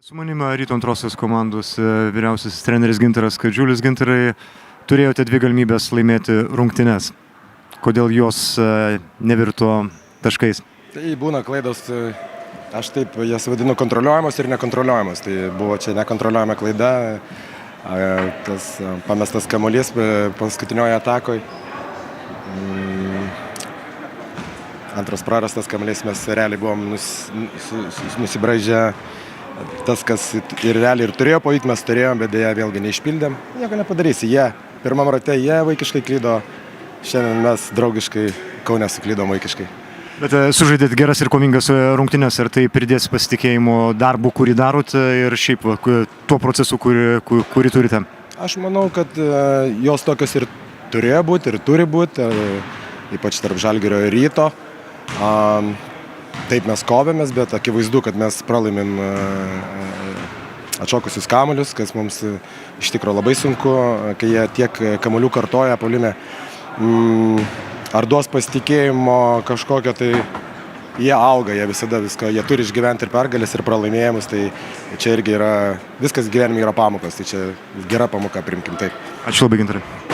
Su manimi Ryto antrosios komandos vyriausiasis treneris Gintaras Kadžiulis. Gintarai, turėjote dvi galimybės laimėti rungtynes. Kodėl jos nevirto taškais? Tai būna klaidos, aš taip jas vadinu kontroliuojamos ir nekontroliuojamos. Tai buvo čia nekontroliuojama klaida, tas pamestas kamuolys paskutinioje atakoje. Antras prarastas kamuolys, mes realiai buvom nusibraižę tas, kas ir realiai ir turėjo pavykti, mes turėjom, bet dėja vėlgi neišpildėm. Nieko nepadarysi. Jie pirmam rate, jie vaikiškai klydo, šiandien mes draugiškai Kaune suklydom vaikiškai. Bet sužaidėt geras ir kovingas rungtynes, ar tai pridės pasitikėjimo darbu, kurį darot ir šiaip tuo procesu, kurį turite? Aš manau, kad jos tokios ir turėjo būti ir turi būti, ypač tarp Žalgirio ir Ryto. Taip mes kovėmės, bet akivaizdu, kad mes pralaimėm atšokusius kamuolius, kas mums iš tikrųjų labai sunku, kai jie tiek kamuolių kartoja puolime. Ar duos pasitikėjimo kažkokio, tai jie auga, jie visada viską, jie turi išgyventi ir pergalės, ir pralaimėjimus, tai čia irgi yra, viskas gyvenime yra pamokos, tai čia gera pamoka, priimkim taip. Ačiū labai, Gintarai.